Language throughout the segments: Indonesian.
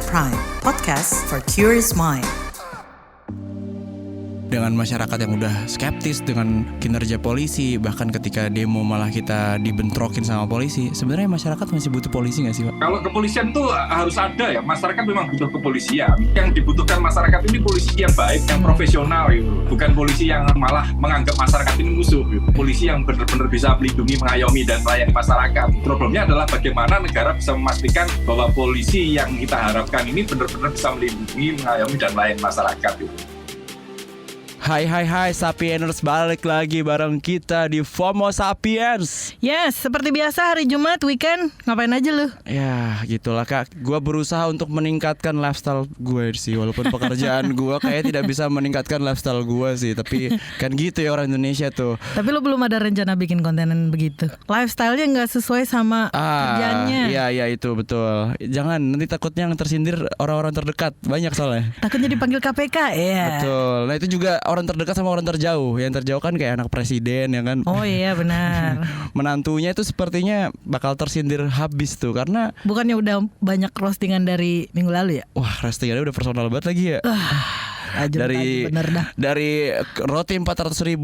Kabar Prime, podcast for curious mind. Dengan masyarakat yang udah skeptis dengan kinerja polisi, bahkan ketika demo malah kita dibentrokin sama polisi, sebenarnya masyarakat masih butuh polisi nggak sih, Pak? Kalau kepolisian tuh harus ada ya, masyarakat memang butuh kepolisian. Yang dibutuhkan masyarakat ini polisi yang baik, yang profesional gitu. Bukan polisi yang malah menganggap masyarakat ini musuh gitu. Polisi yang benar-benar bisa melindungi, mengayomi, dan melayani masyarakat. Problemnya adalah bagaimana negara bisa memastikan bahwa polisi yang kita harapkan ini benar-benar bisa melindungi, mengayomi, dan melayani masyarakat gitu. Hai Sapieners, balik lagi bareng kita di FOMO Sapiens. Yes, seperti biasa hari Jumat weekend ngapain aja lu? Ya gitulah Kak, gue berusaha untuk meningkatkan lifestyle gue sih. Walaupun pekerjaan gue kayak tidak bisa meningkatkan lifestyle gue sih. Tapi kan gitu ya orang Indonesia tuh. Tapi lu belum ada rencana bikin kontenan begitu. Lifestyle-nya gak sesuai sama kerjaannya. Iya itu betul. Jangan, nanti takutnya yang tersindir orang-orang terdekat. Banyak soalnya. Takutnya dipanggil KPK ya. Betul. Nah itu juga orang terdekat sama orang terjauh. Yang terjauh kan kayak anak presiden ya kan. Oh iya benar. Menantunya itu sepertinya bakal tersindir habis tuh. Karena bukannya udah banyak roastingan dari minggu lalu ya? wah, roastingannya udah personal banget lagi ya. Dari roti 400.000,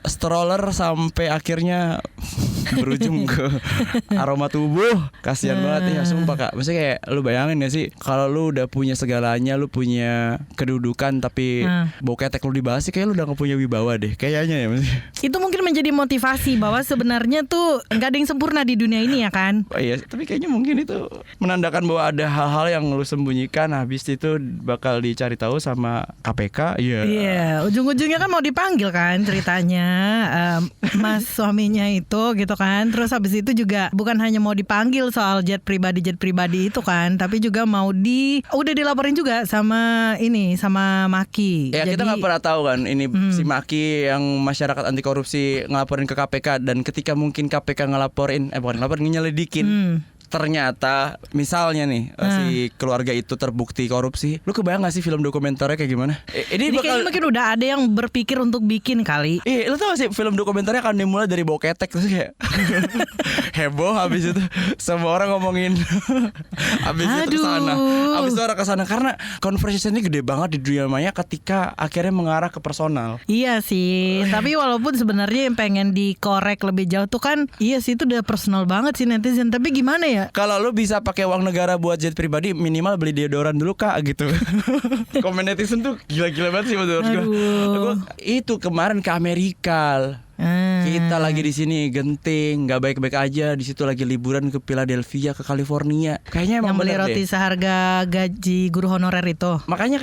stroller, sampai akhirnya berujung ke aroma tubuh. Kasian banget ya, sumpah Kak. Maksudnya kayak lu bayangin gak sih, kalau lu udah punya segalanya, lu punya kedudukan, tapi bau ketek lu dibahas sih, kayak lu udah gak punya wibawa deh kayaknya ya. Itu mungkin menjadi motivasi bahwa sebenarnya tuh gak ada yang sempurna di dunia ini ya kan. Oh iya, tapi kayaknya mungkin itu menandakan bahwa ada hal-hal yang lu sembunyikan, habis itu bakal dicari tahu sama KPK. Iya, ujung-ujungnya kan mau dipanggil kan ceritanya, mas suaminya itu gitu kan. Terus habis itu juga bukan hanya mau dipanggil soal jet pribadi itu kan, tapi juga mau udah dilaporin juga sama Maki. Ya. Jadi, kita nggak pernah tahu kan ini si Maki yang masyarakat anti korupsi ngelaporin ke KPK, dan ketika mungkin KPK nyelidikin. Ternyata misalnya nih si keluarga itu terbukti korupsi, lu kebayang gak sih film dokumenternya kayak gimana? Ini kayaknya mungkin udah ada yang berpikir untuk bikin kali. Lu tau gak sih film dokumenternya akan dimulai dari bau ketek, terus kayak heboh, habis itu semua orang ngomongin habis itu kesana, habis itu orang kesana, karena conversation ini gede banget di dunia maya ketika akhirnya mengarah ke personal. Iya sih, tapi walaupun sebenarnya yang pengen dikorek lebih jauh tuh kan, iya sih itu udah personal banget sih netizen. Tapi gimana ya? Kalau lu bisa pakai uang negara buat jet pribadi, minimal beli deodoran dulu Kak gitu. Komen netizen tuh gila-gila banget sih menurut gue. Itu kemarin ke Amerika. Kita lagi di sini genting, nggak baik-baik aja. Di situ lagi liburan ke Philadelphia, ke California. Kayaknya emang beli bener roti deh. Seharga gaji guru honorer itu. Makanya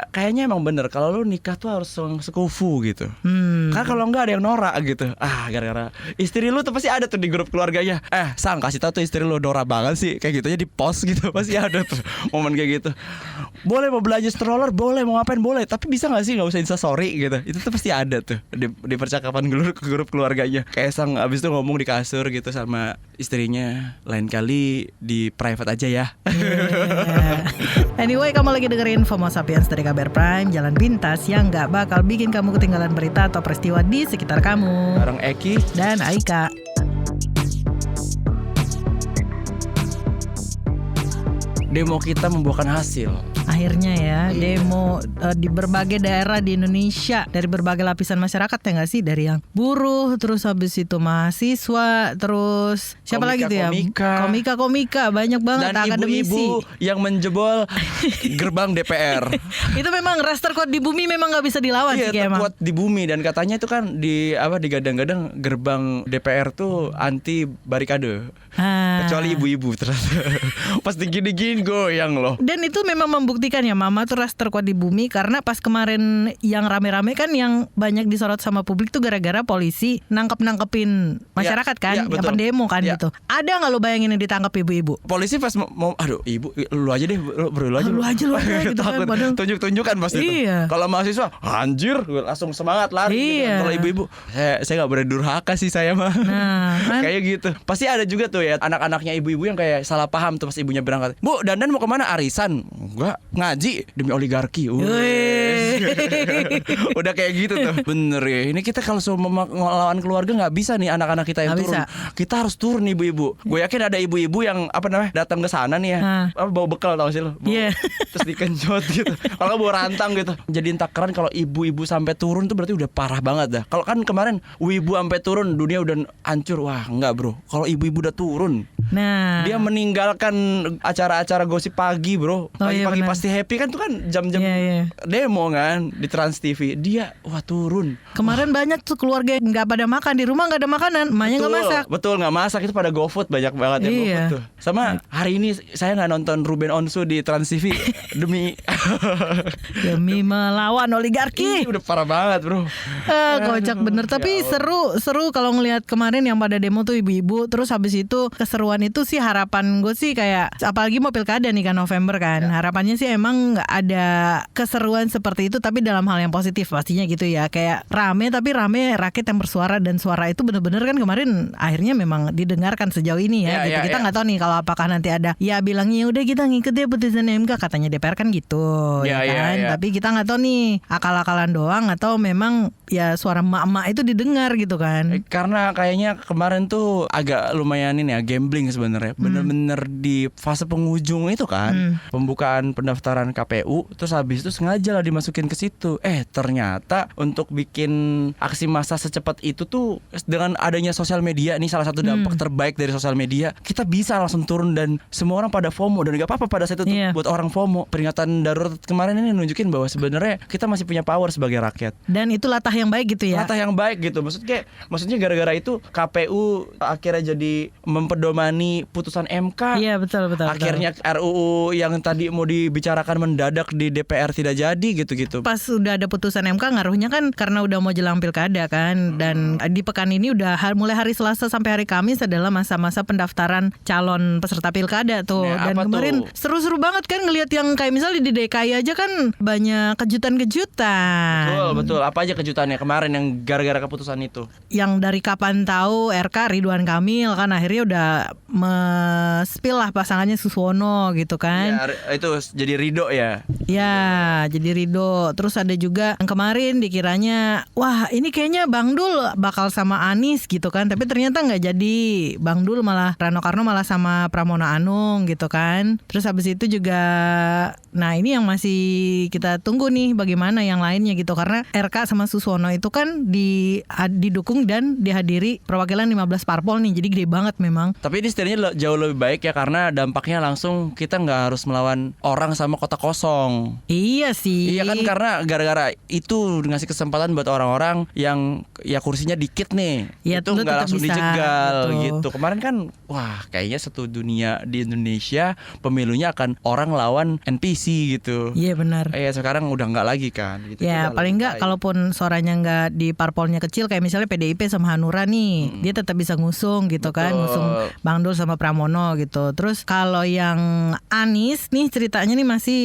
kayaknya emang bener kalau lu nikah tuh harus sekufu gitu. Karena kalau nggak ada yang norak gitu. Gara-gara istri lu tuh pasti ada tuh di grup keluarganya. Sang kasih tahu tuh istri lu norak banget sih, kayak gitu aja di post gitu. Pasti ada tuh momen kayak gitu. Boleh mau belanja stroller, boleh mau ngapain boleh, tapi bisa nggak sih nggak usah instastory gitu. Itu tuh pasti ada tuh di percakapan grup keluarganya. Kayak Sang abis itu ngomong di kasur gitu sama istrinya, lain kali di private aja ya. Anyway, kamu lagi dengerin FOMO Sapiens dari Kabar Prime, jalan pintas yang gak bakal bikin kamu ketinggalan berita atau peristiwa di sekitar kamu. Bareng Eki dan Aika. Demo kita membuahkan hasil. Akhirnya ya, demo di berbagai daerah di Indonesia, dari berbagai lapisan masyarakat ya nggak sih, dari yang buruh, terus habis itu mahasiswa, terus siapa lagi tuh ya, komika banyak banget, dan akademisi, ibu-ibu yang menjebol gerbang DPR. Itu memang ras terkuat di bumi, memang nggak bisa dilawan sih kayak terkuat di bumi, dan katanya itu kan digadang-gadang gerbang DPR tuh anti barikade. Kecuali ibu-ibu ternyata. Pas digini-gini goyang loh. Dan itu memang membuktikan ya, mama tuh ras terkuat di bumi. Karena pas kemarin yang rame-rame kan, yang banyak disorot sama publik tuh gara-gara polisi nangkepin masyarakat kan, yang pendemo kan gitu. Ada nggak lo bayangin yang ditangkap ibu-ibu? Polisi pas mau aduh ibu, lu aja deh, lu aja gitu kan, tunjuk-tunjukan pasti itu. Kalau mahasiswa anjir langsung semangat lari gitu. Kalau ibu-ibu saya nggak boleh durhaka sih saya mah. Kayak gitu. Pasti ada juga tuh ya anak-anaknya ibu-ibu yang kayak salah paham tuh pas ibunya berangkat. Bu, dandan mau kemana? Arisan. Enggak, ngaji demi oligarki. Udah kayak gitu tuh. Bener ya. Ini kita kalau semua ngelawan keluarga nggak bisa nih anak-anak kita yang Nggak turun. bisa. Kita harus turun ibu-ibu. Gue yakin ada ibu-ibu yang datang ke sana nih ya. Bawa bekal tau sih lo. Iya. Terus dikenjot gitu. Kalau bawa rantang gitu. Jadiin takaran kalau ibu-ibu sampai turun tuh berarti udah parah banget dah. Kalau kan kemarin ibu sampai turun dunia udah hancur. Wah, enggak bro. Kalau ibu-ibu udah turun, Nah, dia meninggalkan acara-acara gosip pagi bro. Pagi-pagi benar. pasti happy kan tuh kan jam-jam Iya. demo kan di Trans TV. Dia turun. kemarin banyak tuh keluarga yang nggak pada makan di rumah, nggak ada makanan, emaknya nggak masak. Betul nggak masak itu pada GoFood banyak banget yang Iya. GoFood tuh. Sama hari ini saya nggak nonton Ruben Onsu di Trans TV demi Demi melawan oligarki. Ih, udah parah banget bro. Kocak bener. Tapi seru kalau ngelihat kemarin yang pada demo tuh ibu-ibu. Terus habis itu keseruan itu sih harapan gue sih kayak apalagi mau pilkada nih kan November kan. Harapannya sih emang nggak ada keseruan seperti itu tapi dalam hal yang positif pastinya gitu ya. Kayak rame tapi rame rakyat yang bersuara dan suara itu bener-bener kan kemarin akhirnya memang didengarkan sejauh ini ya. Gitu. Kita nggak tahu nih kalau apakah nanti ada ya bilangnya udah kita ngikut ya putusan MK katanya DPR kan gitu ya kan. Tapi kita nggak tahu nih akal-akalan doang atau memang ya suara emak-emak itu didengar gitu kan. Karena kayaknya kemarin tuh agak lumayan ini ya gambling sebenarnya. Bener-bener di fase penghujung itu kan pembukaan pendaftaran KPU. Terus habis itu sengaja lah dimasukin ke situ. Ternyata untuk bikin aksi massa secepat itu tuh dengan adanya sosial media nih salah satu dampak terbaik dari sosial media. Kita bisa langsung turun dan semua orang pada FOMO dan gak apa-apa pada saat itu buat orang FOMO. Peringatan darurat kemarin ini nunjukin bahwa sebenarnya kita masih punya power sebagai rakyat. Dan itu latah yang baik gitu ya. Latah yang baik gitu. Maksudnya gara-gara itu KPU akhirnya jadi mempedomani putusan MK. Iya betul. Akhirnya RUU yang tadi mau dibicarakan mendadak di DPR tidak jadi gitu-gitu. Pas udah ada putusan MK ngaruhnya kan karena udah mau jelang pilkada kan. Dan di pekan ini udah mulai hari Selasa sampai hari Kamis adalah masa-masa pendaftaran calon peserta pilkada tuh. Nah, dan kemarin seru-seru banget kan ngelihat yang kayak misalnya di DKI aja kan banyak kejutan-kejutan. Betul. Apa aja kejutannya kemarin yang gara-gara keputusan itu? Yang dari kapan tahu RK Ridwan Kamil kan akhirnya udah spill lah pasangannya Suswono gitu kan. Ya, itu jadi Ridho ya. Ya, jadi Ridho. Terus ada juga yang kemarin dikiranya wah ini kayaknya Bang Dul bakal sama Anies gitu kan. Tapi ternyata nggak jadi. Bang Dul malah Rano Karno malah sama Pramono Anung gitu kan. Terus habis itu juga nah ini yang masih kita tunggu nih bagaimana yang lainnya gitu. Karena RK sama Suswono itu kan didukung dan dihadiri perwakilan 15 parpol nih. Jadi gede banget memang. Tapi ini setidaknya jauh lebih baik ya karena dampaknya langsung kita nggak harus melawan orang sama kota kosong. Iya sih. Iya kan karena gara-gara itu ngasih kesempatan buat orang-orang yang ya kursinya dikit nih. Ya, itu nggak tetap langsung bisa, dijegal betul. gitu. Kemarin kan wah kayaknya satu dunia di Indonesia pemilunya akan orang lawan NPC gitu. Iya benar. Sekarang udah nggak lagi kan gitu. Ya Itu paling lebih nggak baik. kalaupun suaranya nggak di parpolnya kecil kayak misalnya PDIP sama Hanura nih, dia tetap bisa ngusung gitu kan, Betul. ngusung Bang Dul sama Pramono gitu. Terus kalau yang Anies nih ceritanya nih masih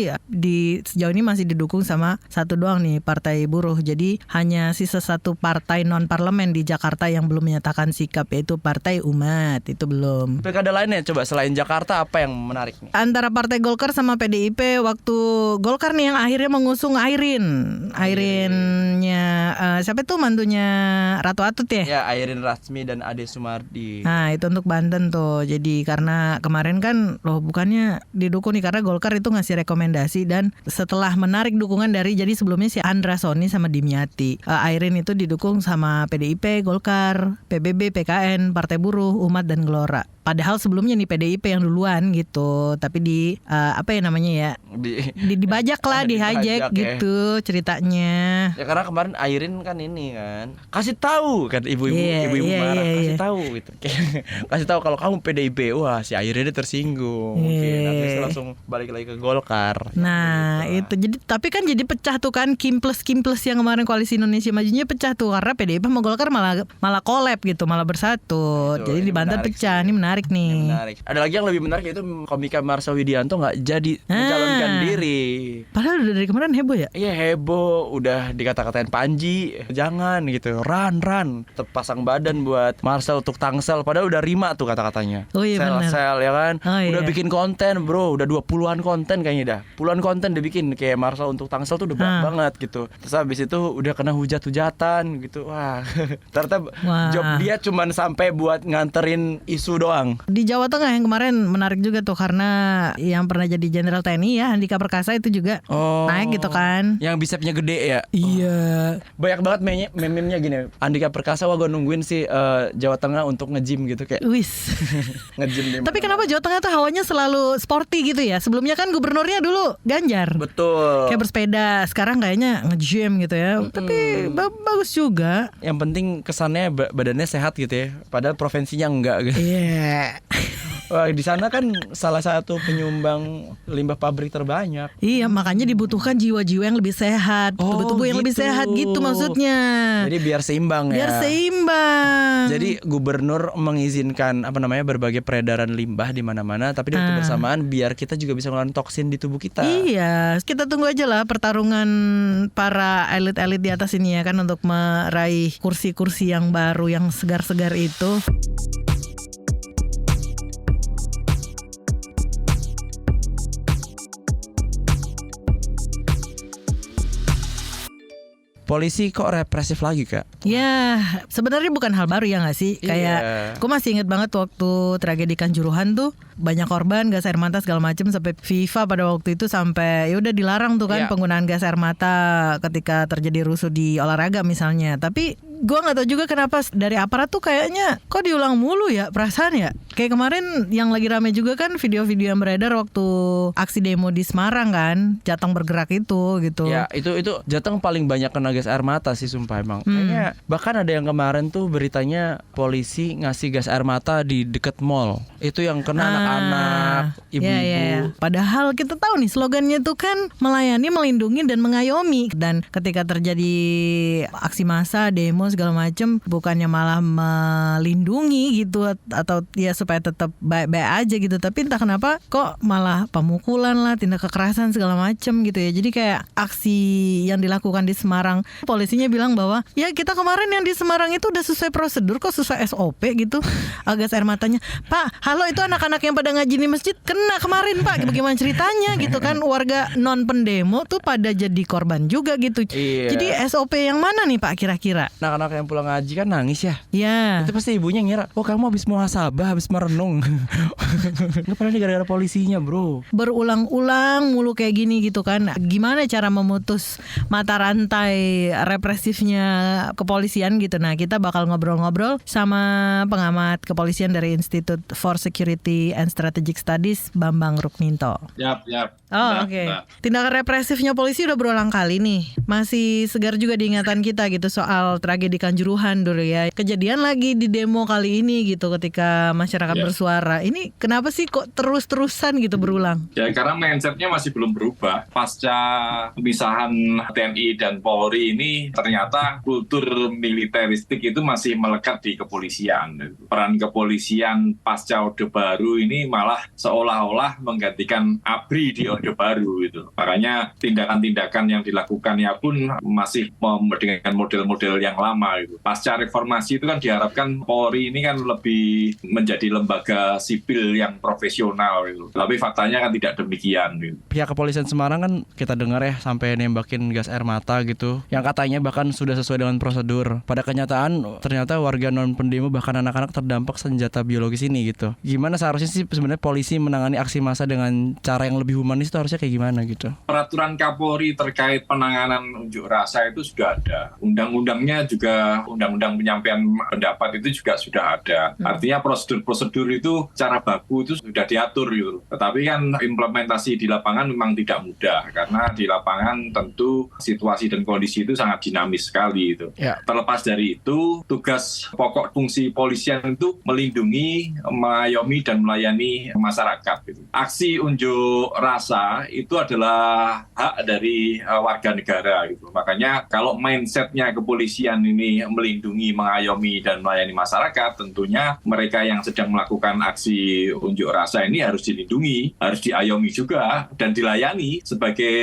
sejauh ini masih didukung sama satu doang nih Partai Buruh. Jadi hanya sisa satu partai non parlemen di Jakarta yang belum menyatakan sikap yaitu Partai Umat itu belum. Pilkada lainnya coba selain Jakarta apa yang menarik nih? Antara Partai Golkar sama PDIP waktu Golkar nih yang akhirnya mengusung Airinnya siapa tuh mantunya Ratu Atut ya? Ya Airin Rasmi dan Ade Sumardi. Nah itu untuk Banten tuh. Jadi karena kemarin kan bukannya didukung nih karena Golkar itu ngasih rekomendasi dan setelah menarik dukungan dari jadi sebelumnya si Andra Soni sama Dimyati, Airin itu didukung sama PDIP, Golkar, PBB, PKN, Partai Buruh, Umat dan Gelora. Padahal sebelumnya nih PDIP yang duluan gitu, tapi apa ya namanya ya dibajak lah, Dibajak, dihijack gitu ceritanya. Ya karena kemarin Airin kan ini kan kasih tahu kan ibu-ibu marah kasih tahu gitu. Kasih tahu kalau kamu PDIP, wah si Airinnya tersinggung. Nanti langsung balik lagi ke Golkar. Nah itu jadi tapi kan jadi pecah tuh kan Kimples yang kemarin Koalisi Indonesia Majunya pecah tuh karena PDIP sama Golkar malah collab gitu, malah bersatu. Jadi di Banten pecah. Ini menarik menarik nih. Menarik. Ada lagi yang lebih menarik, yaitu komika Marsha Widianto nggak jadi mencalonkan diri. Padahal udah dari kemarin heboh ya. Iya heboh, udah dikata-katain Panji, jangan gitu, run, terpasang badan buat Marcel untuk Tangsel, padahal udah rima tuh kata-katanya. Oh iya benar. Sel ya kan, Oh, udah iya. bikin konten bro, udah 20-an konten kayaknya dah, puluhan konten udah bikin kayak Marcel untuk Tangsel tuh udah banyak banget gitu. Terus habis itu udah kena hujat-hujatan gitu, wah ternyata job dia cuman sampai buat nganterin isu doang. Di Jawa Tengah yang kemarin menarik juga tuh, karena yang pernah jadi Jenderal TNI ya, Andika Perkasa itu juga naik gitu kan. Yang bisepnya gede ya. Iya. Banyak banget meme-nya gini. Andika Perkasa, wah gue nungguin sih Jawa Tengah untuk nge-gym gitu kayak Wis. nge-gym di Tapi mana-mana. kenapa Jawa Tengah tuh hawanya selalu sporty gitu ya? Sebelumnya kan gubernurnya dulu Ganjar. Betul. Kayak bersepeda, sekarang kayaknya nge-gym gitu ya. Tapi bagus juga. Yang penting kesannya badannya sehat gitu ya. Padahal provinsinya enggak gitu. Iya. Wah, di sana kan salah satu penyumbang limbah pabrik terbanyak. Iya, makanya dibutuhkan jiwa-jiwa yang lebih sehat, tubuh-tubuh yang lebih gitu. sehat gitu maksudnya. Jadi biar seimbang ya. Biar seimbang. Jadi gubernur mengizinkan berbagai peredaran limbah di mana-mana, tapi di waktu bersamaan biar kita juga bisa ngeluarin toksin di tubuh kita. Iya, kita tunggu aja lah pertarungan para elit-elit di atas ini ya kan, untuk meraih kursi-kursi yang baru, yang segar-segar itu. Polisi kok represif lagi Kak? Ya, sebenarnya bukan hal baru ya nggak sih? Kayak, gue masih inget banget waktu tragedi Kanjuruhan tuh, banyak korban, gas air mata segala macam, sampai FIFA pada waktu itu sampai ya udah dilarang tuh kan penggunaan gas air mata ketika terjadi rusuh di olahraga misalnya. Tapi gue nggak tahu juga kenapa dari aparat tuh kayaknya kok diulang mulu ya perasaan ya. Kayak kemarin yang lagi rame juga kan video-video yang beredar waktu aksi demo di Semarang kan, Jateng bergerak itu gitu. Ya itu Jateng paling banyak kena gas air mata sih sumpah emang. Kayaknya bahkan ada yang kemarin tuh beritanya polisi ngasih gas air mata di deket mall. Itu yang kena anak-anak, ibu-ibu. Ya. Padahal kita tahu nih slogannya tuh kan melayani, melindungi dan mengayomi. Dan ketika terjadi aksi massa, demo segala macam, bukannya malah melindungi gitu atau ya supaya tetap baik-baik aja gitu, tapi entah kenapa kok malah pemukulan lah, tindak kekerasan segala macam gitu ya. Jadi kayak aksi yang dilakukan di Semarang, polisinya bilang bahwa ya kita kemarin yang di Semarang itu udah sesuai prosedur kok, sesuai SOP gitu. Gas air matanya, Pak, halo itu anak-anak yang pada ngaji di masjid kena kemarin Pak, bagaimana ceritanya gitu kan. Warga non pendemo tuh pada jadi korban juga gitu. Iya. Jadi SOP yang mana nih Pak kira-kira? Anak-anak yang pulang ngaji kan nangis ya. Ya. Itu pasti ibunya ngira, oh kamu habis muhasabah, habis merenung. Nggak pernah nih gara-gara polisinya bro. Berulang-ulang mulu kayak gini gitu kan. Gimana cara memutus mata rantai represifnya kepolisian gitu. Nah, kita bakal ngobrol-ngobrol sama pengamat kepolisian dari Institute for Security and Strategic Studies, Bambang Rukminto. Yap. Oh, oke. Tindakan represifnya polisi udah berulang kali nih. Masih segar juga di ingatan kita gitu soal tragedi Kanjuruhan dulu ya. Kejadian lagi di demo kali ini gitu ketika masyarakat bersuara. Ini kenapa sih kok terus-terusan gitu berulang? Ya karena mindsetnya masih belum berubah. Pasca pemisahan TNI dan Polri ini ternyata kultur militeristik itu masih melekat di kepolisian. Peran kepolisian pasca Orde Baru ini malah seolah-olah menggantikan ABRI di Orde Baru gitu. Makanya tindakan-tindakan yang dilakukannya pun masih dengan model-model yang lama gitu. Pasca reformasi itu kan diharapkan Polri ini kan lebih menjadi lembaga sipil yang profesional gitu. Tapi faktanya kan tidak demikian gitu. Pihak kepolisian Semarang kan kita dengar ya sampai nembakin gas air mata gitu, yang katanya bahkan sudah sesuai dengan prosedur. Pada kenyataan ternyata warga non pendemo bahkan anak-anak terdampak senjata biologis ini gitu. Gimana seharusnya sih sebenarnya polisi menangani aksi massa dengan cara yang lebih humanis itu harusnya kayak gimana gitu? Peraturan Kapolri terkait penanganan unjuk rasa itu sudah ada. Undang-undangnya juga, undang-undang penyampaian pendapat itu juga sudah ada. Artinya prosedur-prosedur itu secara baku itu sudah diatur gitu. Tetapi kan implementasi di lapangan memang tidak mudah karena di lapangan tentu situasi dan kondisi itu sangat dinamis sekali itu. Ya. Terlepas dari itu, tugas pokok fungsi polisian itu melindungi, mengayomi dan melayani masyarakat gitu. Aksi unjuk rasa itu adalah hak dari warga negara gitu. Makanya kalau mindsetnya kepolisian ini melindungi, mengayomi dan melayani masyarakat, tentunya mereka yang sedang melakukan aksi unjuk rasa ini harus dilindungi, harus diayomi juga dan dilayani sebagai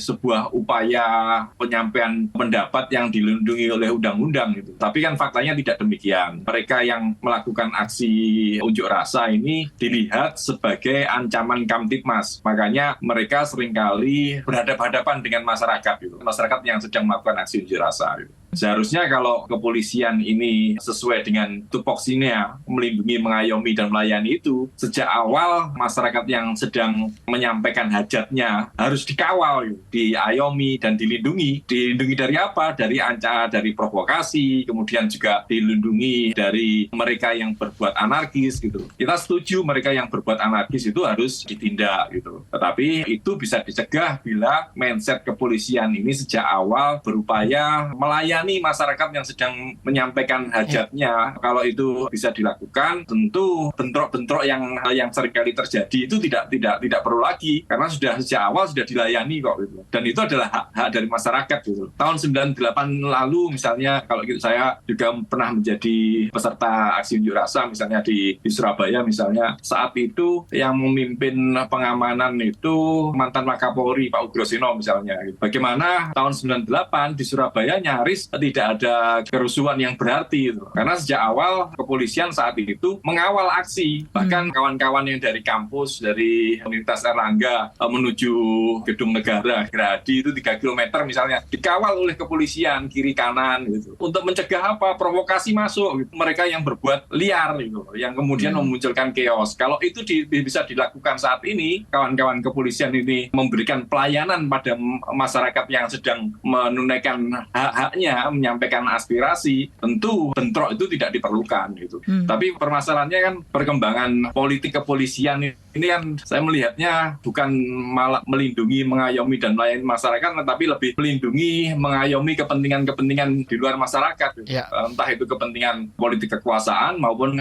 sebuah upaya penyampaian pendapat yang dilindungi oleh undang-undang gitu. Tapi kan faktanya tidak demikian. Mereka yang melakukan aksi unjuk rasa ini dilihat sebagai ancaman Kamtibmas. Makanya mereka seringkali berhadapan-hadapan dengan masyarakat gitu. Masyarakat yang sedang melakukan aksi unjuk rasa gitu. Seharusnya kalau kepolisian ini sesuai dengan tupoksinya melindungi, mengayomi, dan melayani itu, sejak awal masyarakat yang sedang menyampaikan hajatnya harus dikawal, diayomi, dan dilindungi. Dilindungi dari apa? Dari provokasi, kemudian juga dilindungi dari mereka yang berbuat anarkis gitu. Kita setuju mereka yang berbuat anarkis itu harus ditindak gitu. Tetapi itu bisa dicegah bila mindset kepolisian ini sejak awal berupaya melayani masyarakat yang sedang menyampaikan hajatnya. Kalau itu bisa dilakukan, tentu bentrok-bentrok yang seringkali terjadi itu tidak perlu lagi karena sudah sejak awal sudah dilayani kok gitu. Dan itu adalah hak dari masyarakat gitu. Tahun 98 lalu misalnya, kalau gitu saya juga pernah menjadi peserta aksi unjuk rasa misalnya di Surabaya misalnya, saat itu yang memimpin pengamanan itu mantan Wakapolri Pak Ugroseno misalnya. Bagaimana tahun 98 di Surabaya nyaris tidak ada kerusuhan yang berarti gitu. Karena sejak awal kepolisian saat itu mengawal aksi. Bahkan kawan-kawan yang dari kampus, dari Universitas Erlangga menuju Gedung Negara Gerahadi itu 3 km misalnya, dikawal oleh kepolisian kiri kanan gitu. Untuk mencegah apa? Provokasi masuk gitu. Mereka yang berbuat liar gitu, yang kemudian memunculkan chaos. Kalau itu bisa dilakukan saat ini, kawan-kawan kepolisian ini memberikan pelayanan pada masyarakat yang sedang menunaikan hak-haknya, menyampaikan aspirasi, tentu bentrok itu tidak diperlukan gitu. Tapi permasalahannya kan perkembangan politik kepolisian ini kan saya melihatnya bukan malah melindungi, mengayomi dan melayani masyarakat, tetapi lebih melindungi, mengayomi kepentingan-kepentingan di luar masyarakat. Gitu. Entah itu kepentingan politik kekuasaan maupun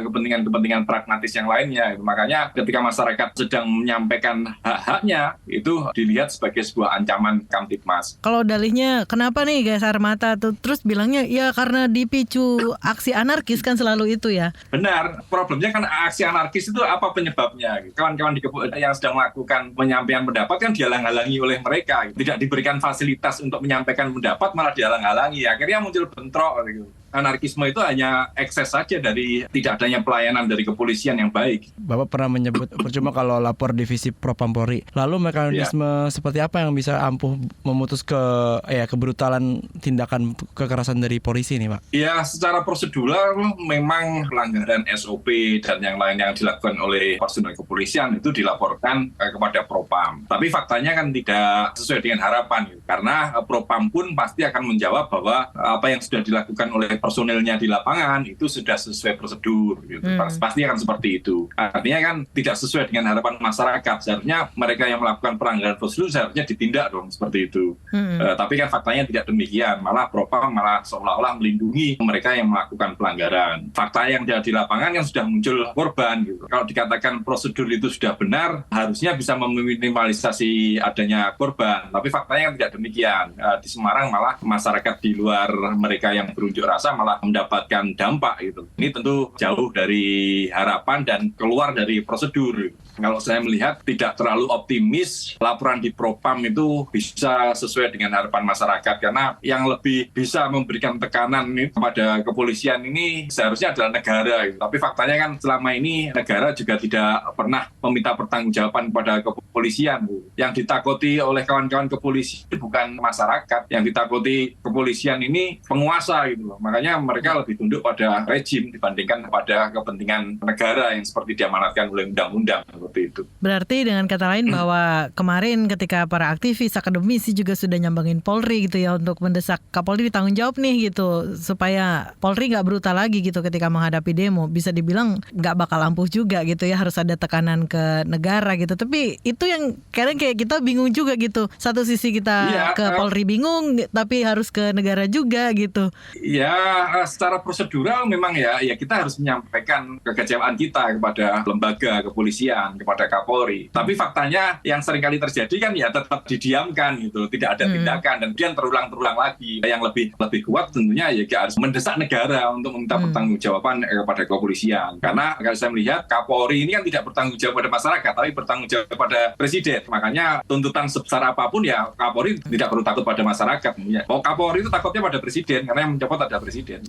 kepentingan-kepentingan pragmatis yang lainnya. Gitu. Makanya ketika masyarakat sedang menyampaikan hak-haknya, itu dilihat sebagai sebuah ancaman Kamtibmas. Kalau dalihnya kenapa nih gas air mata tuh, terus bilangnya ya karena dipicu aksi anarkis kan selalu itu ya. Benar, problemnya kan aksi anarkis itu apa penyebabnya? Kawan-kawan yang sedang melakukan penyampaian pendapat kan dihalang-halangi oleh mereka, tidak diberikan fasilitas untuk menyampaikan pendapat, malah dihalang-halangi, akhirnya muncul bentrok gitu. Anarkisme itu hanya ekses saja dari tidak adanya pelayanan dari kepolisian yang baik. Bapak pernah menyebut percuma kalau lapor divisi Propam Polri. Lalu mekanisme seperti apa yang bisa ampuh memutus kebrutalan tindakan kekerasan dari polisi ini, Pak? Ya, secara prosedural memang pelanggaran SOP dan yang lain yang dilakukan oleh personel kepolisian itu dilaporkan kepada Propam. Tapi faktanya kan tidak sesuai dengan harapan gitu. Karena Propam pun pasti akan menjawab bahwa apa yang sudah dilakukan oleh personilnya di lapangan itu sudah sesuai prosedur gitu. Pasti akan seperti itu. Artinya kan tidak sesuai dengan harapan masyarakat. Seharusnya mereka yang melakukan pelanggaran prosedur seharusnya ditindak dong seperti itu. Tapi kan faktanya tidak demikian. Malah Propam malah seolah-olah melindungi mereka yang melakukan pelanggaran. Fakta yang di lapangan yang sudah muncul korban gitu. Kalau dikatakan prosedur itu sudah benar, harusnya bisa meminimalisasi adanya korban. Tapi faktanya tidak demikian. Di Semarang malah masyarakat di luar mereka yang berunjuk rasa malah mendapatkan dampak gitu. Ini tentu jauh dari harapan dan keluar dari prosedur. Kalau saya melihat tidak terlalu optimis laporan di Propam itu bisa sesuai dengan harapan masyarakat, karena yang lebih bisa memberikan tekanan ini kepada kepolisian ini seharusnya adalah negara gitu. Tapi faktanya kan selama ini negara juga tidak pernah meminta pertanggungjawaban kepada kepolisian. Yang ditakuti oleh kawan-kawan kepolisian bukan masyarakat, yang ditakuti kepolisian ini penguasa gitu loh. Makanya mereka lebih tunduk pada rejim dibandingkan pada kepentingan negara yang seperti diamanatkan oleh undang-undang seperti itu. Berarti dengan kata lain bahwa kemarin ketika para aktivis akademisi juga sudah nyambangin Polri gitu ya untuk mendesak Kapolri ditanggung jawab nih gitu supaya Polri nggak brutal lagi gitu ketika menghadapi demo, bisa dibilang nggak bakal ampuh juga gitu ya, harus ada tekanan ke negara gitu. Tapi itu yang kadang kayak kita bingung juga gitu. Satu sisi kita ke Polri bingung, tapi harus ke negara juga gitu. Ya, secara prosedural memang ya kita harus menyampaikan kekecewaan kita kepada lembaga kepolisian kepada Kapolri. Tapi faktanya yang seringkali terjadi kan ya tetap didiamkan gitu, tidak ada tindakan dan kemudian terulang lagi. Yang lebih kuat tentunya ya harus mendesak negara untuk meminta pertanggungjawaban kepada kepolisian. Karena kalau saya melihat Kapolri ini kan tidak bertanggung jawab pada masyarakat, tapi bertanggung jawab pada presiden. Makanya tuntutan sebesar apapun ya Kapolri tidak perlu takut pada masyarakat. Ya. Kapolri itu takutnya pada presiden karena yang mencopot ada presiden.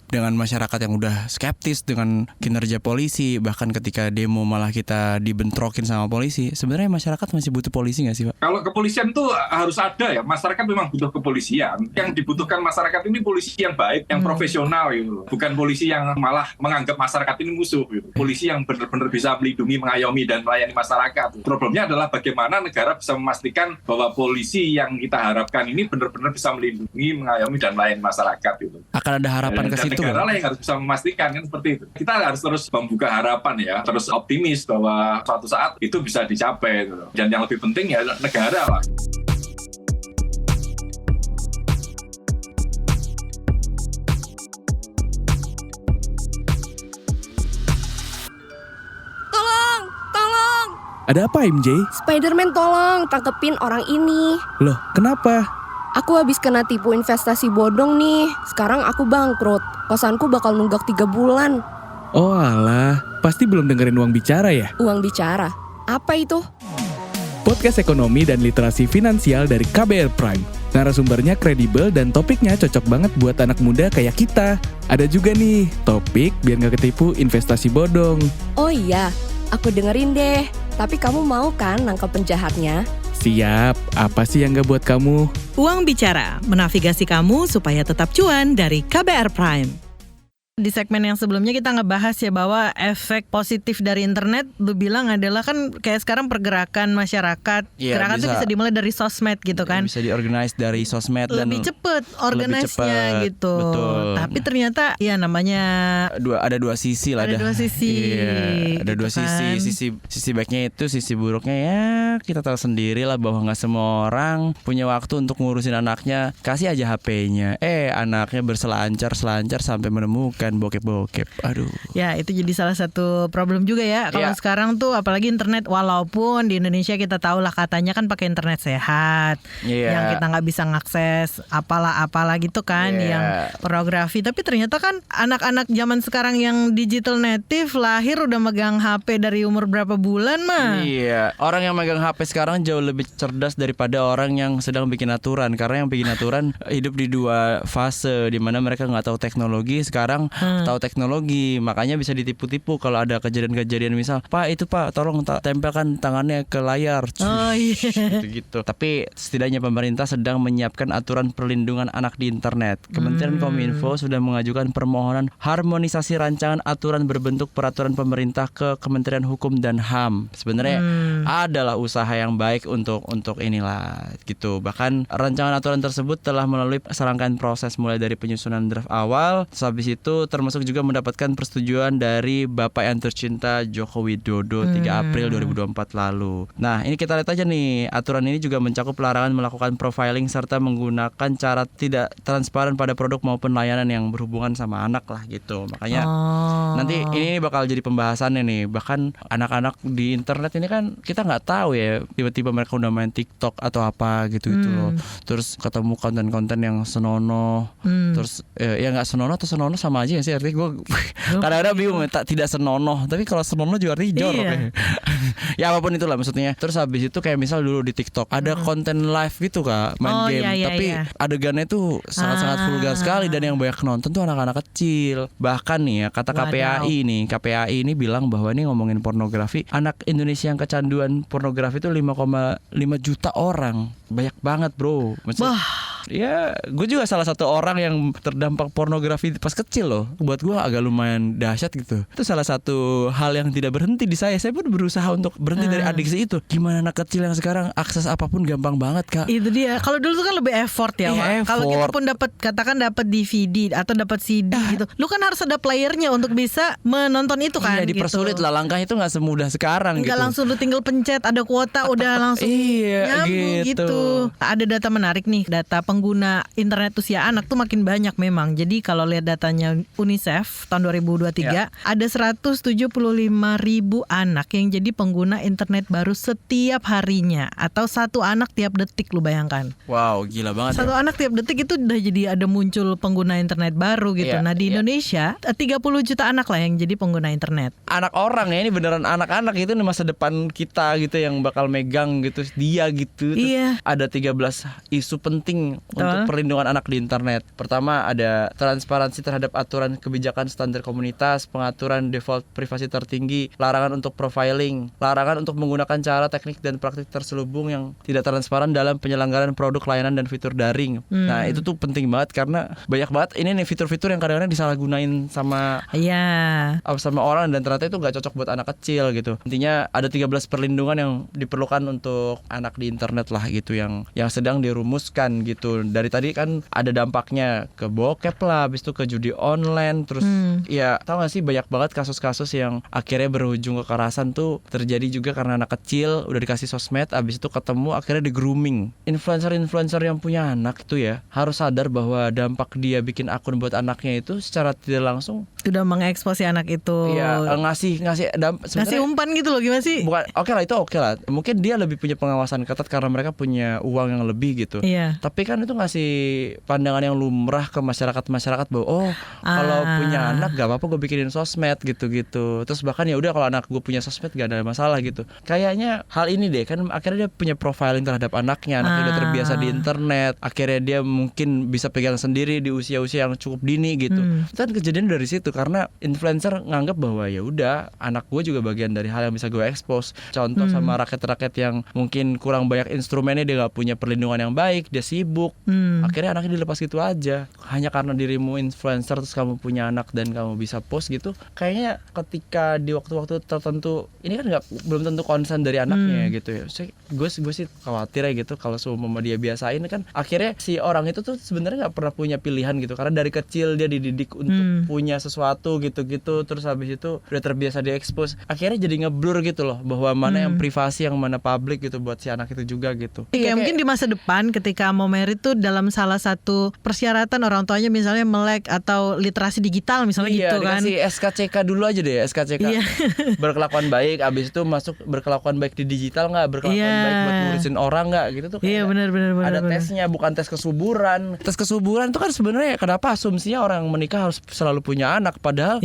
Dengan masyarakat yang udah skeptis dengan kinerja polisi, bahkan ketika demo malah kita dibentrokin sama polisi, sebenarnya masyarakat masih butuh polisi nggak sih, Pak? Kalau kepolisian itu harus ada ya, masyarakat memang butuh kepolisian. Yang dibutuhkan masyarakat ini polisi yang baik, yang profesional gitu. Bukan polisi yang malah menganggap masyarakat ini musuh gitu. Polisi yang benar-benar bisa melindungi, mengayomi dan melayani masyarakat. Problemnya adalah bagaimana negara bisa memastikan bahwa polisi yang kita harapkan ini benar-benar bisa melindungi, mengayomi dan melayani masyarakat gitu. Akan ada harapan ke situ. Negara lah yang harus bisa memastikan kan seperti itu. Kita harus terus membuka harapan ya, terus optimis bahwa suatu saat itu bisa dicapai gitu. Dan yang lebih penting ya negara lah. Tolong! Ada apa, MJ? Spider-Man tolong, tangkepin orang ini. Loh, kenapa? Aku habis kena tipu investasi bodong nih. Sekarang aku bangkrut. Kosanku bakal nunggak 3 bulan. Oh alah, pasti belum dengerin Uang Bicara ya? Uang Bicara? Apa itu? Podcast ekonomi dan literasi finansial dari KBR Prime. Narasumbernya kredibel dan topiknya cocok banget buat anak muda kayak kita. Ada juga nih, topik biar gak ketipu investasi bodong. Oh iya, aku dengerin deh. Tapi kamu mau kan nangkep penjahatnya? Siap, apa sih yang gak buat kamu? Uang Bicara, menavigasi kamu supaya tetap cuan dari KBR Prime. Di segmen yang sebelumnya kita ngebahas ya bahwa efek positif dari internet lu bilang adalah kan kayak sekarang pergerakan masyarakat. Iya, Gerakan tuh bisa dimulai dari sosmed gitu kan. Bisa diorganize dari sosmed dan Lebih cepet organize-nya gitu. Betul. Tapi ternyata ya namanya ada dua sisi lah. Ada dua sisi, Iya, ada gitu dua kan. sisi baiknya itu, sisi buruknya ya kita tahu sendiri lah bahwa nggak semua orang punya waktu untuk ngurusin anaknya. Kasih aja HP-nya, anaknya berselancar sampai menemukan bokep. Aduh. ya itu jadi salah satu problem juga ya. Kalau Iya. sekarang tuh apalagi internet, walaupun di Indonesia kita tahu lah katanya kan pakai internet sehat, Iya. yang kita nggak bisa ngakses apalah gitu kan, Iya. yang pornografi. Tapi ternyata kan anak-anak zaman sekarang yang digital native lahir udah megang HP dari umur berapa bulan mah. Iya, orang yang megang HP sekarang jauh lebih cerdas daripada orang yang sedang bikin aturan. Karena yang bikin aturan hidup di dua fase, di mana mereka nggak tahu teknologi, sekarang tahu teknologi, makanya bisa ditipu-tipu kalau ada kejadian-kejadian misal, Pak itu Pak tolong tempelkan tangannya ke layar. Oh iya. Gitu. Tapi setidaknya pemerintah sedang menyiapkan aturan perlindungan anak di internet. Kementerian Kominfo sudah mengajukan permohonan harmonisasi rancangan aturan berbentuk peraturan pemerintah ke Kementerian Hukum dan HAM. Sebenarnya adalah usaha yang baik untuk inilah gitu. Bahkan rancangan aturan tersebut telah melalui serangkaian proses mulai dari penyusunan draft awal, habis itu termasuk juga mendapatkan persetujuan dari Bapak yang tercinta Joko Widodo 3 April 2024 lalu. Nah, ini kita lihat aja nih, aturan ini juga mencakup larangan melakukan profiling serta menggunakan cara tidak transparan pada produk maupun layanan yang berhubungan sama anak lah gitu. Makanya nanti ini bakal jadi pembahasannya nih. Bahkan anak-anak di internet ini kan kita nggak tahu ya, tiba-tiba mereka udah main TikTok atau apa gitu-gitu loh. Terus ketemu konten-konten yang senonoh. Terus ya nggak senonoh atau senonoh sama aja sih, artinya gue kadang-kadang bingung tidak senonoh, tapi kalau senonoh juga artinya jorok ya. Ya apapun itulah maksudnya. Terus habis itu kayak misal dulu di TikTok ada konten live gitu Kak, main game, iya, tapi adegannya tuh sangat-sangat vulgar sekali dan yang banyak nonton tuh anak-anak kecil. Bahkan nih ya kata KPAI ini bilang bahwa ini ngomongin pornografi, anak Indonesia yang kecanduan pornografi itu 5,5 juta orang. Banyak banget bro. Maksudnya, ya gue juga salah satu orang yang terdampak pornografi pas kecil loh. Buat gue agak lumayan dahsyat gitu. Itu salah satu hal yang tidak berhenti di saya. Saya pun berusaha untuk berhenti dari adiksi itu. Gimana anak kecil yang sekarang akses apapun gampang banget Kak. Itu dia. Kalau dulu tuh kan lebih effort ya, Wak. Kalau kita pun dapat DVD atau dapat CD gitu, lu kan harus ada playernya untuk bisa menonton itu kan. Iya, dipersulit lah, langkahnya itu nggak semudah sekarang. Nggak gitu. langsung lu tinggal pencet ada kuota udah langsung Iya, nyambung gitu. Ada data menarik nih, data pengguna internet usia anak tuh makin banyak memang. Jadi kalau lihat datanya UNICEF tahun 2023 ada 175.000 anak yang jadi pengguna internet baru setiap harinya, atau satu anak tiap detik, lu bayangkan. Wow, gila banget. Satu anak tiap detik itu udah jadi ada muncul pengguna internet baru gitu. Nah di Indonesia 30 juta anak lah yang jadi pengguna internet. Anak orang ya, ini beneran anak-anak itu masa depan kita gitu yang bakal megang gitu dia gitu. Terus ada 13 isu penting untuk perlindungan anak di internet. Pertama ada transparansi terhadap aturan kebijakan standar komunitas, pengaturan default privasi tertinggi, larangan untuk profiling, larangan untuk menggunakan cara teknik dan praktik terselubung yang tidak transparan dalam penyelenggaraan produk, layanan dan fitur daring. Nah itu tuh penting banget karena banyak banget ini nih fitur-fitur yang kadang-kadang disalahgunain sama orang dan ternyata itu nggak cocok buat anak kecil gitu. Intinya ada 13 perlindungan yang diperlukan untuk anak di internet lah gitu yang sedang dirumuskan gitu. Dari tadi kan ada dampaknya ke bokep lah, habis itu ke judi online, terus ya tau gak sih banyak banget kasus-kasus yang akhirnya berujung kekerasan tuh terjadi juga karena anak kecil udah dikasih sosmed, habis itu ketemu akhirnya di grooming. Influencer yang punya anak tuh ya harus sadar bahwa dampak dia bikin akun buat anaknya itu secara tidak langsung udah mengekspos si anak itu. Iya, ngasih umpan gitu loh, gimana sih? Bukan, oke lah. Mungkin dia lebih punya pengawasan ketat karena mereka punya uang yang lebih gitu. Iya. Tapi kan itu ngasih pandangan yang lumrah ke masyarakat bahwa kalau punya anak gak apa-apa gue bikinin sosmed gitu-gitu. Terus bahkan ya udah kalau anak gue punya sosmed gak ada masalah gitu. Kayaknya hal ini deh kan akhirnya dia punya profiling terhadap anaknya udah terbiasa di internet. Akhirnya dia mungkin bisa pegang sendiri di usia-usia yang cukup dini gitu. Itu kan kejadian dari situ karena influencer nganggap bahwa ya udah anak gue juga bagian dari hal yang bisa gue expose. Contoh sama rakyat-rakyat yang mungkin kurang banyak instrumennya, dia gak punya perlindungan yang baik, dia sibuk. Akhirnya anaknya dilepas gitu aja. Hanya karena dirimu influencer terus kamu punya anak dan kamu bisa post gitu. Kayaknya ketika di waktu-waktu tertentu ini kan belum tentu konsen dari anaknya gitu ya. Gue sih khawatir ya gitu kalau semua dia biasain kan akhirnya si orang itu tuh sebenarnya gak pernah punya pilihan gitu karena dari kecil dia dididik untuk punya sesuatu gitu-gitu, terus habis itu udah terbiasa diekspos. Akhirnya jadi ngeblur gitu loh bahwa mana yang privasi, yang mana publik gitu buat si anak itu juga gitu. Mungkin di masa depan ketika mau married tuh dalam salah satu persyaratan orang tuanya misalnya melek atau literasi digital misalnya gitu kan. Iya, dikasih SKCK dulu aja deh, SKCK. Berkelakuan baik, abis itu masuk berkelakuan baik di digital nggak, berkelakuan baik buat ngurusin orang nggak gitu tuh. Iya benar. Ada tesnya, bukan tes kesuburan. Tes kesuburan tuh kan sebenarnya kenapa asumsinya orang yang menikah harus selalu punya anak, padahal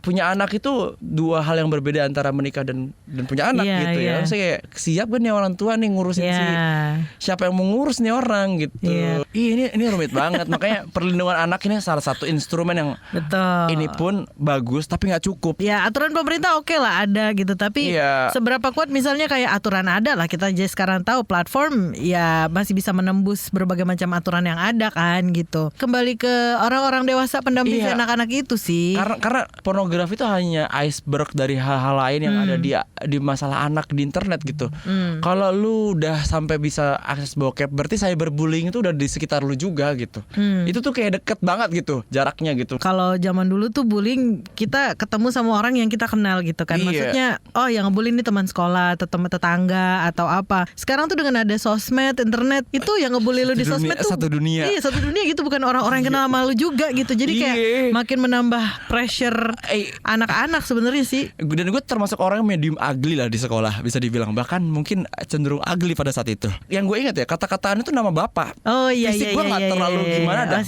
punya anak itu dua hal yang berbeda antara menikah dan punya anak gitu ya. Saya kayak siap kan nih orang tua nih ngurusin siapa yang mau ngurus nih orang gitu. Ini rumit banget. Makanya perlindungan anak ini salah satu instrumen yang ini pun bagus tapi nggak cukup. Ya aturan pemerintah oke lah ada gitu, tapi seberapa kuat misalnya kayak aturan ada lah, kita aja sekarang tahu platform ya masih bisa menembus berbagai macam aturan yang ada kan gitu. Kembali ke orang-orang dewasa pendamping anak-anak itu sih. Karena pornografi itu hanya iceberg dari hal-hal lain yang ada di masalah anak di internet gitu. Kalau lu udah sampai bisa akses bokep, berarti cyberbullying itu udah di sekitar lu juga gitu. Itu tuh kayak deket banget gitu jaraknya gitu. Kalau zaman dulu tuh bullying kita ketemu sama orang yang kita kenal gitu kan. Maksudnya yang ngebully ini teman sekolah atau teman tetangga atau apa. Sekarang tuh dengan ada sosmed, internet, itu yang ngebully lu di sosmed tuh satu dunia. Iya, satu dunia gitu, bukan orang-orang yang kenal sama lu juga gitu. Jadi kayak makin menambah pressure anak-anak sebenarnya sih. Dan gue termasuk orang yang medium ugly lah di sekolah, bisa dibilang. Bahkan mungkin cenderung ugly pada saat itu. Yang gue ingat ya, kata-kataan itu nama bapak. Fisik gue gak terlalu gimana dah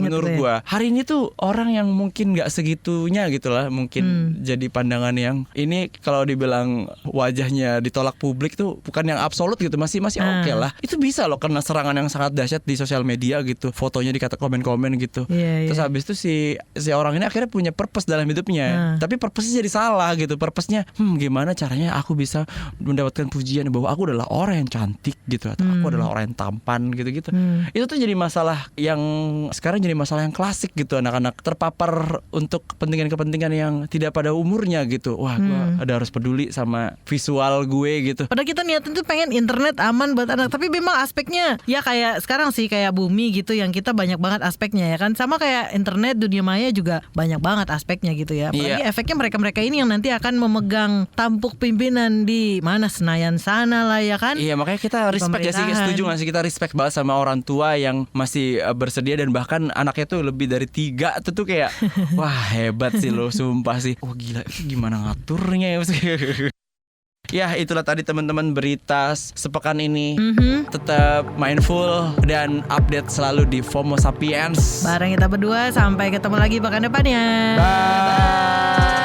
menurut gue. Hari ini tuh orang yang mungkin gak segitunya gitu lah. Mungkin jadi pandangan yang ini kalau dibilang wajahnya ditolak publik tuh bukan yang absolut gitu. Masih oke lah. Itu bisa loh kena serangan yang sangat dahsyat di sosial media gitu. Fotonya dikata komen-komen gitu. Terus habis itu si orang ini akhirnya punya purpose dalam hidupnya. Tapi purpose-nya jadi salah gitu. Purpose-nya gimana caranya aku bisa mendapatkan pujian bahwa aku adalah orang yang cantik gitu, atau aku adalah orang yang tampan gitu-gitu. Itu tuh jadi masalah yang sekarang jadi masalah yang klasik gitu. Anak-anak terpapar untuk kepentingan-kepentingan yang tidak pada umurnya gitu. Wah, gue ada harus peduli sama visual gue gitu. Padahal kita niatin tuh pengen internet aman buat anak, tapi memang aspeknya ya kayak sekarang sih kayak bumi gitu yang kita banyak banget aspeknya ya kan. Sama kayak internet, dunia maya juga banyak banget aspeknya gitu ya. Apalagi Iya. efeknya mereka-mereka ini yang nanti akan memegang tampuk pimpinan di mana Senayan sana lah ya kan. Iya, makanya kita respect ya sih, Pemerintahan. setuju gak sih, kita respect banget sama orang tua yang masih bersedia dan bahkan anaknya tuh lebih dari 3 tuh kayak wah hebat sih lo, sumpah sih. Oh gila, gimana ngaturnya ya. Ya itulah tadi teman-teman berita sepekan ini. Tetap mindful dan update selalu di FOMO Sapiens. Bareng kita berdua, sampai ketemu lagi pekan depannya. Bye.